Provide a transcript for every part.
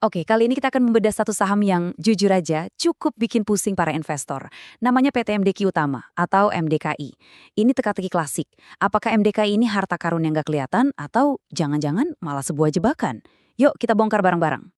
Oke, kali ini kita akan membedah satu saham yang jujur aja cukup bikin pusing para investor. Namanya PT MDQ Utama atau MDKI. Ini teka-teki klasik. Apakah MDKI ini harta karun yang gak kelihatan atau jangan-jangan malah sebuah jebakan? Yuk kita bongkar bareng-bareng.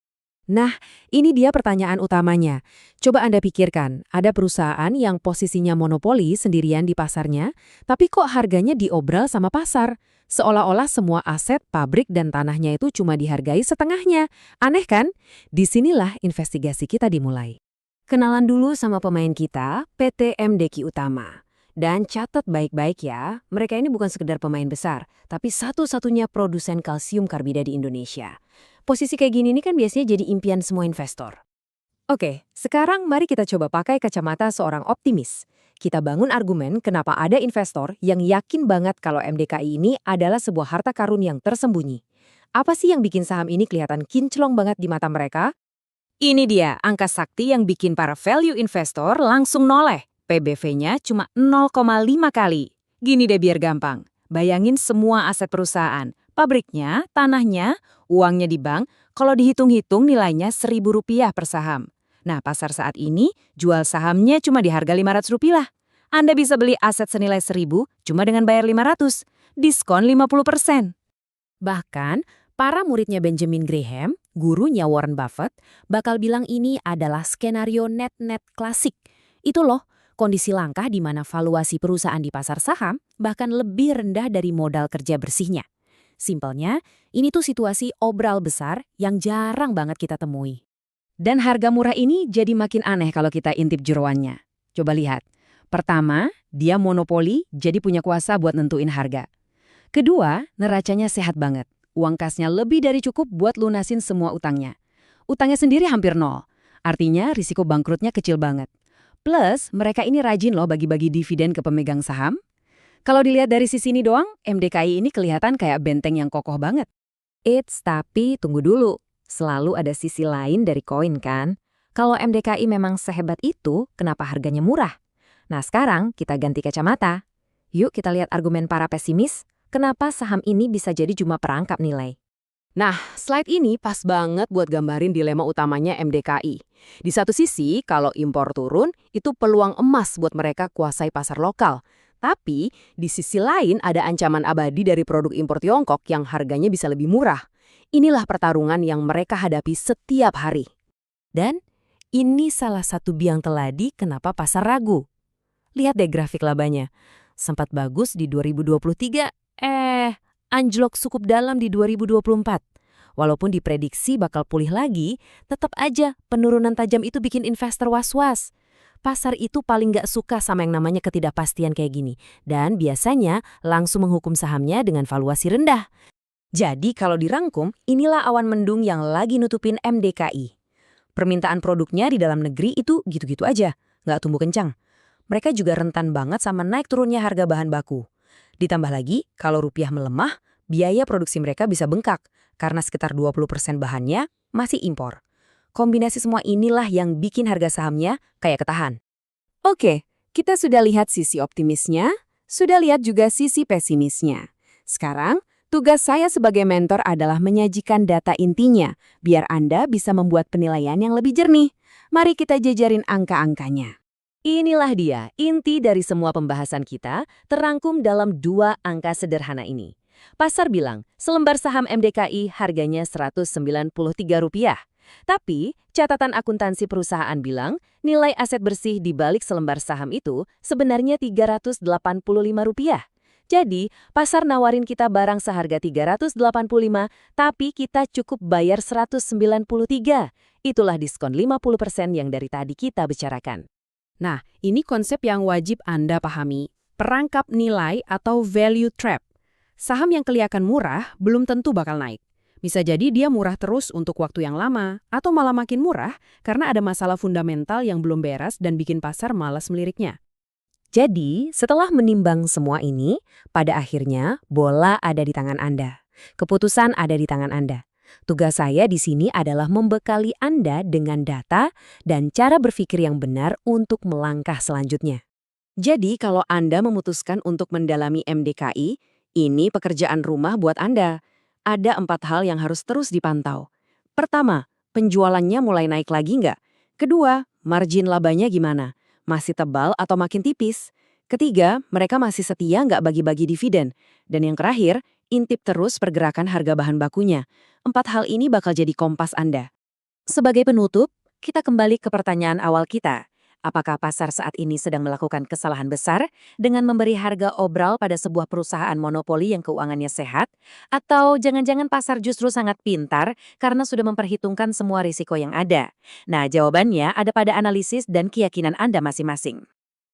Nah, ini dia pertanyaan utamanya. Coba Anda pikirkan, ada perusahaan yang posisinya monopoli sendirian di pasarnya, tapi kok harganya diobral sama pasar? Seolah-olah semua aset, pabrik, dan tanahnya itu cuma dihargai setengahnya. Aneh kan? Disinilah investigasi kita dimulai. Kenalan dulu sama pemain kita, PT MDQ Utama. Dan catat baik-baik ya, mereka ini bukan sekedar pemain besar, tapi satu-satunya produsen kalsium karbida di Indonesia. Posisi kayak gini nih kan biasanya jadi impian semua investor. Oke, sekarang mari kita coba pakai kacamata seorang optimis. Kita bangun argumen kenapa ada investor yang yakin banget kalau MDKI ini adalah sebuah harta karun yang tersembunyi. Apa sih yang bikin saham ini kelihatan kinclong banget di mata mereka? Ini dia angka sakti yang bikin para value investor langsung noleh. PBV-nya cuma 0,5 kali. Gini deh biar gampang. Bayangin semua aset perusahaan. Pabriknya, tanahnya, uangnya di bank, kalau dihitung-hitung nilainya Rp1.000 per saham. Nah, pasar saat ini jual sahamnya cuma di harga Rp500 lah. Anda bisa beli aset senilai 1.000 cuma dengan bayar 500. Diskon 50%. Bahkan, para muridnya Benjamin Graham, gurunya Warren Buffett, bakal bilang ini adalah skenario net-net klasik. Itu loh, kondisi langka di mana valuasi perusahaan di pasar saham bahkan lebih rendah dari modal kerja bersihnya. Simpelnya, ini tuh situasi obral besar yang jarang banget kita temui. Dan harga murah ini jadi makin aneh kalau kita intip jeroannya. Coba lihat. Pertama, dia monopoli, jadi punya kuasa buat nentuin harga. Kedua, neracanya sehat banget. Uang kasnya lebih dari cukup buat lunasin semua utangnya. Utangnya sendiri hampir nol. Artinya risiko bangkrutnya kecil banget. Plus, mereka ini rajin loh bagi-bagi dividen ke pemegang saham. Kalau dilihat dari sisi ini doang, MDKI ini kelihatan kayak benteng yang kokoh banget. Tapi tunggu dulu. Selalu ada sisi lain dari koin kan? Kalau MDKI memang sehebat itu, kenapa harganya murah? Nah sekarang kita ganti kacamata. Yuk kita lihat argumen para pesimis. Kenapa saham ini bisa jadi cuma perangkap nilai? Nah, slide ini pas banget buat gambarin dilema utamanya MDKI. Di satu sisi, kalau impor turun, itu peluang emas buat mereka kuasai pasar lokal. Tapi, di sisi lain ada ancaman abadi dari produk impor Tiongkok yang harganya bisa lebih murah. Inilah pertarungan yang mereka hadapi setiap hari. Dan, ini salah satu biang keladi kenapa pasar ragu. Lihat deh grafik labanya. Sempat bagus di 2023, anjlok cukup dalam di 2024. Walaupun diprediksi bakal pulih lagi, tetap aja penurunan tajam itu bikin investor was-was. Pasar itu paling nggak suka sama yang namanya ketidakpastian kayak gini. Dan biasanya langsung menghukum sahamnya dengan valuasi rendah. Jadi kalau dirangkum, inilah awan mendung yang lagi nutupin MDKI. Permintaan produknya di dalam negeri itu gitu-gitu aja, nggak tumbuh kencang. Mereka juga rentan banget sama naik turunnya harga bahan baku. Ditambah lagi, kalau rupiah melemah, biaya produksi mereka bisa bengkak karena sekitar 20% bahannya masih impor. Kombinasi semua inilah yang bikin harga sahamnya kayak ketahan. Oke, kita sudah lihat sisi optimisnya, sudah lihat juga sisi pesimisnya. Sekarang, tugas saya sebagai mentor adalah menyajikan data intinya, biar Anda bisa membuat penilaian yang lebih jernih. Mari kita jajarin angka-angkanya. Inilah dia, inti dari semua pembahasan kita terangkum dalam dua angka sederhana ini. Pasar bilang, selembar saham MDKI harganya Rp193. Tapi, catatan akuntansi perusahaan bilang, nilai aset bersih di balik selembar saham itu sebenarnya Rp385. Jadi, pasar nawarin kita barang seharga 385, tapi kita cukup bayar 193. Itulah diskon 50% yang dari tadi kita bicarakan. Nah, ini konsep yang wajib Anda pahami, perangkap nilai atau value trap. Saham yang kelihatan murah belum tentu bakal naik. Bisa jadi dia murah terus untuk waktu yang lama, atau malah makin murah karena ada masalah fundamental yang belum beres dan bikin pasar malas meliriknya. Jadi, setelah menimbang semua ini, pada akhirnya bola ada di tangan Anda. Keputusan ada di tangan Anda. Tugas saya di sini adalah membekali Anda dengan data dan cara berpikir yang benar untuk melangkah selanjutnya. Jadi, kalau Anda memutuskan untuk mendalami MDKI, ini pekerjaan rumah buat Anda. Ada 4 hal yang harus terus dipantau. Pertama, Penjualannya mulai naik lagi nggak? Kedua, margin labanya gimana? Masih tebal atau makin tipis? Ketiga, mereka masih setia nggak bagi-bagi dividen? Dan yang terakhir, intip terus pergerakan harga bahan bakunya. 4 hal ini bakal jadi kompas Anda. Sebagai penutup, kita kembali ke pertanyaan awal kita. Apakah pasar saat ini sedang melakukan kesalahan besar dengan memberi harga obral pada sebuah perusahaan monopoli yang keuangannya sehat? Atau jangan-jangan pasar justru sangat pintar karena sudah memperhitungkan semua risiko yang ada? Nah, jawabannya ada pada analisis dan keyakinan Anda masing-masing.